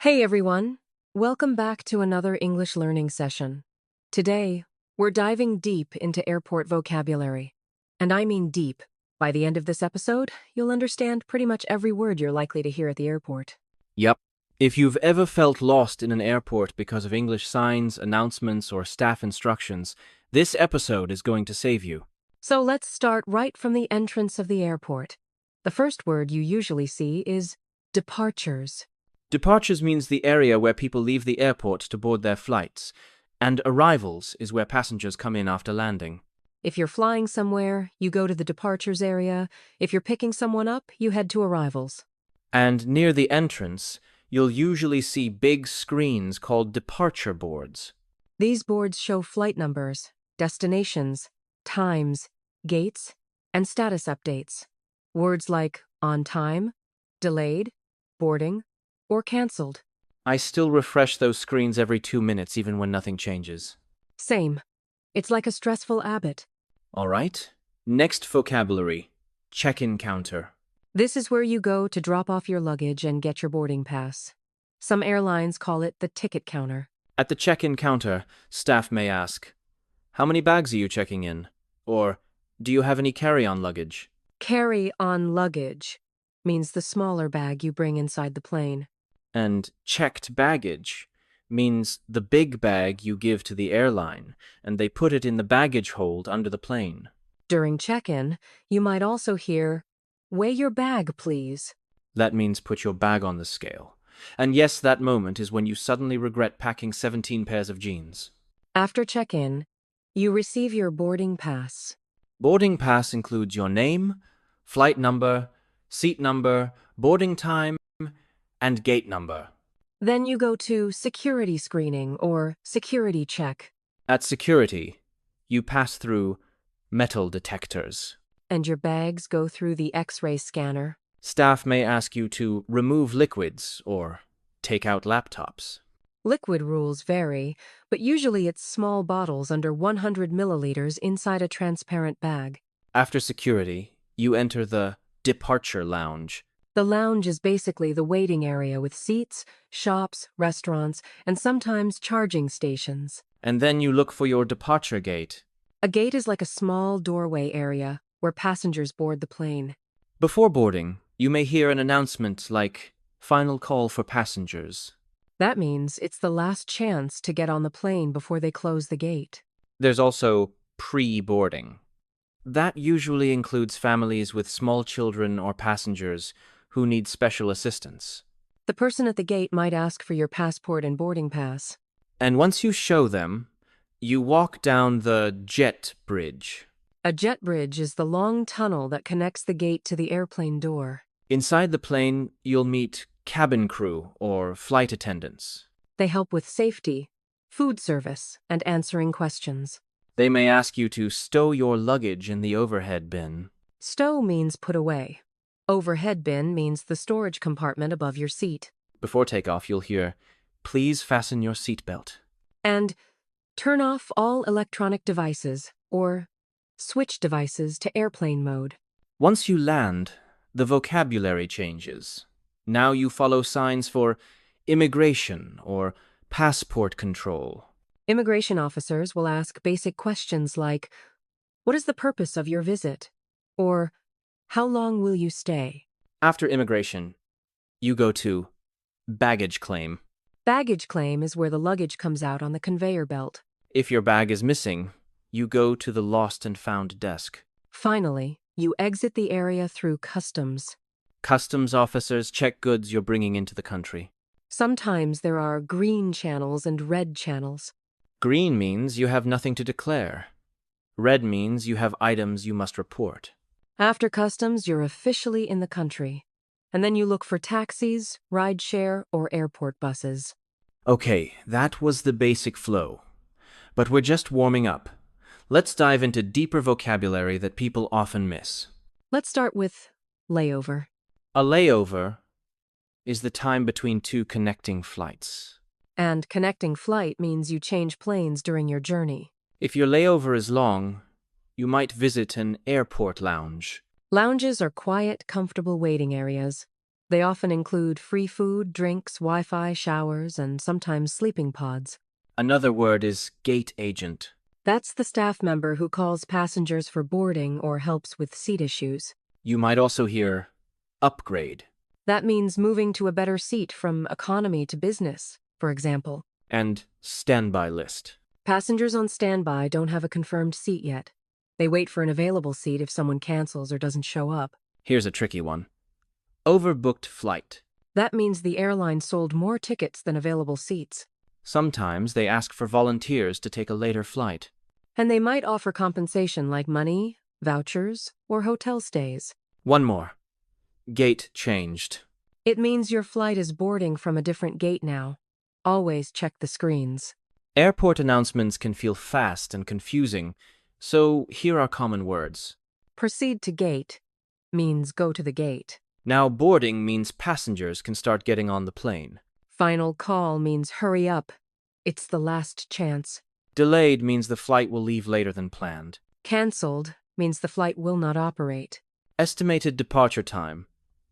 Hey everyone, welcome back to another English learning session. Today, we're diving deep into airport vocabulary. And I mean deep. By the end of this episode, you'll understand pretty much every word you're likely to hear at the airport. Yep. If you've ever felt lost in an airport because of English signs, announcements, or staff instructions, this episode is going to save you. So let's start right from the entrance of the airport. The first word you usually see is departures. Departures means the area where people leave the airport to board their flights, and arrivals is where passengers come in after landing. If you're flying somewhere, you go to the departures area. If you're picking someone up, you head to arrivals. And near the entrance, you'll usually see big screens called departure boards. These boards show flight numbers, destinations, times, gates, and status updates. Words like on time, delayed, boarding, or canceled. I still refresh those screens every 2 minutes even when nothing changes. Same. It's like a stressful habit. All right. Next vocabulary. Check-in counter. This is where you go to drop off your luggage and get your boarding pass. Some airlines call it the ticket counter. At the check-in counter, staff may ask, "How many bags are you checking in?" Or, "Do you have any carry-on luggage?" Carry-on luggage means the smaller bag you bring inside the plane. And checked baggage means the big bag you give to the airline, and they put it in the baggage hold under the plane. During check-in, you might also hear, "Weigh your bag, please." That means put your bag on the scale. And yes, that moment is when you suddenly regret packing 17 pairs of jeans. After check-in, you receive your boarding pass. Boarding pass includes your name, flight number, seat number, boarding time, and gate number. Then you go to security screening or security check, At security, you pass through metal detectors. and your bags go through the X-ray scanner. Staff may ask you to remove liquids or take out laptops. Liquid rules vary, but usually it's small bottles under 100 milliliters inside a transparent bag. After security, you enter the departure lounge. The lounge is basically the waiting area with seats, shops, restaurants, and sometimes charging stations. And then you look for your departure gate. A gate is like a small doorway area where passengers board the plane. Before boarding, you may hear an announcement like, "Final call for passengers." That means it's the last chance to get on the plane before they close the gate. There's also pre-boarding. That usually includes families with small children or passengers who need special assistance. The person at the gate might ask for your passport and boarding pass. And once you show them, you walk down the jet bridge. A jet bridge is the long tunnel that connects the gate to the airplane door. Inside the plane, you'll meet cabin crew or flight attendants. They help with safety, food service, and answering questions. They may ask you to stow your luggage in the overhead bin. Stow means put away. Overhead bin means the storage compartment above your seat. Before takeoff, you'll hear, "Please fasten your seatbelt." And turn off all electronic devices, or switch devices to airplane mode. Once you land, the vocabulary changes. Now you follow signs for immigration or passport control. Immigration officers will ask basic questions like, "What is the purpose of your visit?" Or, "How long will you stay?" After immigration, you go to baggage claim. Baggage claim is where the luggage comes out on the conveyor belt. If your bag is missing, you go to the lost and found desk. Finally, you exit the area through customs. Customs officers check goods you're bringing into the country. Sometimes there are green channels and red channels. Green means you have nothing to declare. Red means you have items you must report. After customs, you're officially in the country. And then you look for taxis, rideshare, or airport buses. Okay, that was the basic flow. But we're just warming up. Let's dive into deeper vocabulary that people often miss. Let's start with layover. A layover is the time between two connecting flights. And connecting flight means you change planes during your journey. If your layover is long, you might visit an airport lounge. Lounges are quiet, comfortable waiting areas. They often include free food, drinks, Wi-Fi, showers, and sometimes sleeping pods. Another word is gate agent. That's the staff member who calls passengers for boarding or helps with seat issues. You might also hear upgrade That means moving to a better seat from economy to business, for example. and standby list. Passengers on standby don't have a confirmed seat yet. They wait for an available seat if someone cancels or doesn't show up. Here's a tricky one. Overbooked flight. That means the airline sold more tickets than available seats. Sometimes they ask for volunteers to take a later flight. And they might offer compensation like money, vouchers, or hotel stays. One more. Gate changed. It means your flight is boarding from a different gate now. Always check the screens. Airport announcements can feel fast and confusing, so here are common words. Proceed to gate means go to the gate. Now boarding means passengers can start getting on the plane. Final call means hurry up. It's the last chance. Delayed means the flight will leave later than planned. Cancelled means the flight will not operate. Estimated departure time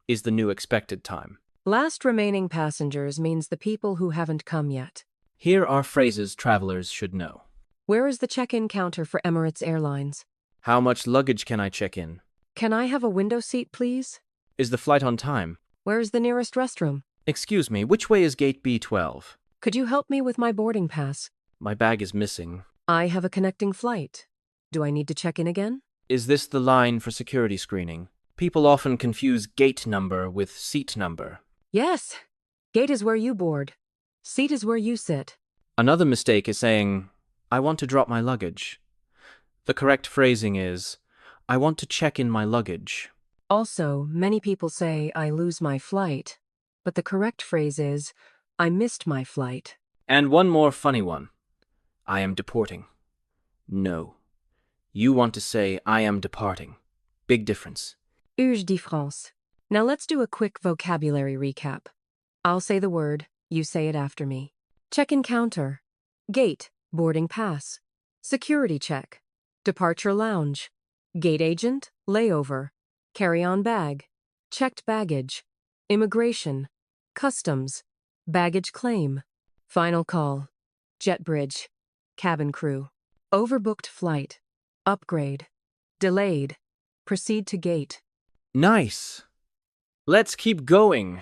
is the new expected time. Last remaining passengers means the people who haven't come yet. Here are phrases travelers should know. Where is the check-in counter for Emirates Airlines? How much luggage can I check in? Can I have a window seat, please? Is the flight on time? Where is the nearest restroom? Excuse me, which way is gate B12? Could you help me with my boarding pass? My bag is missing. I have a connecting flight. Do I need to check in again? Is this the line for security screening? People often confuse gate number with seat number. Yes. Gate is where you board. Seat is where you sit. Another mistake is saying, I want to drop my luggage. The correct phrasing is, I want to check in my luggage. Also, many people say, I lose my flight. But the correct phrase is, I missed my flight. And one more funny one. I am deporting. No. You want to say, I am departing. Big difference. Huge différence. Now let's do a quick vocabulary recap. I'll say the word, you say it after me. Check-in counter. Gate, boarding pass. Security check. Departure lounge. Gate agent, layover. Carry-on bag. Checked baggage. Immigration. Customs. Baggage claim. Final call. Jet bridge. Cabin crew. Overbooked flight. Upgrade. Delayed. Proceed to gate. Nice. Let's keep going.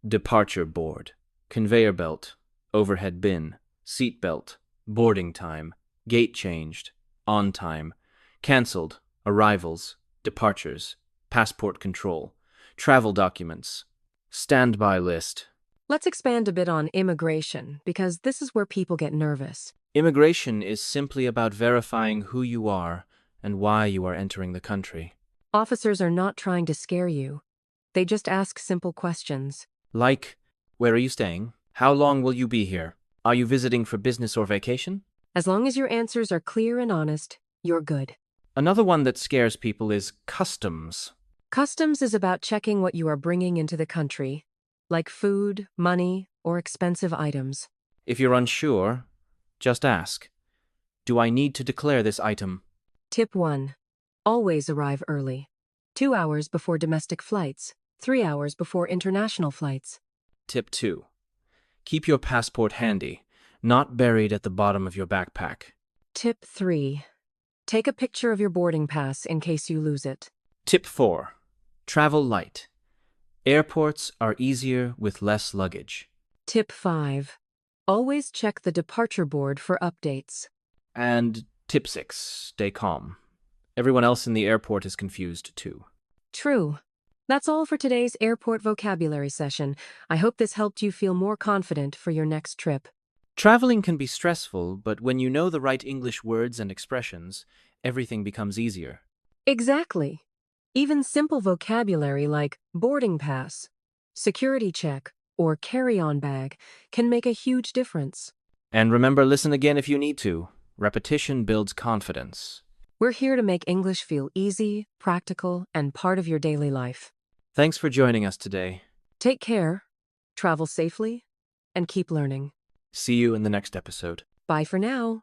Departure board. Conveyor belt. Overhead bin. Seat belt. Boarding time. Gate changed. On time. Cancelled. Arrivals. Departures. Passport control. Travel documents. Standby list. Let's expand a bit on immigration, because this is where people get nervous. Immigration is simply about verifying who you are and why you are entering the country. Officers are not trying to scare you. They just ask simple questions. Like, where are you staying? How long will you be here? Are you visiting for business or vacation? As long as your answers are clear and honest, you're good. Another one that scares people is customs. Customs is about checking what you are bringing into the country, like food, money, or expensive items. If you're unsure, just ask, do I need to declare this item? Tip 1. Always arrive early. 2 hours before domestic flights. 3 hours before international flights. Tip 2. Keep your passport handy, not buried at the bottom of your backpack. Tip 3. Take a picture of your boarding pass in case you lose it. Tip 4. Travel light. Airports are easier with less luggage. Tip 5. Always check the departure board for updates. And tip 6. Stay calm. Everyone else in the airport is confused too. True. That's all for today's airport vocabulary session. I hope this helped you feel more confident for your next trip. Traveling can be stressful, but when you know the right English words and expressions, everything becomes easier. Exactly. Even simple vocabulary like boarding pass, security check, or carry-on bag can make a huge difference. And remember, listen again if you need to. Repetition builds confidence. We're here to make English feel easy, practical, and part of your daily life. Thanks for joining us today. Take care, travel safely, and keep learning. See you in the next episode. Bye for now.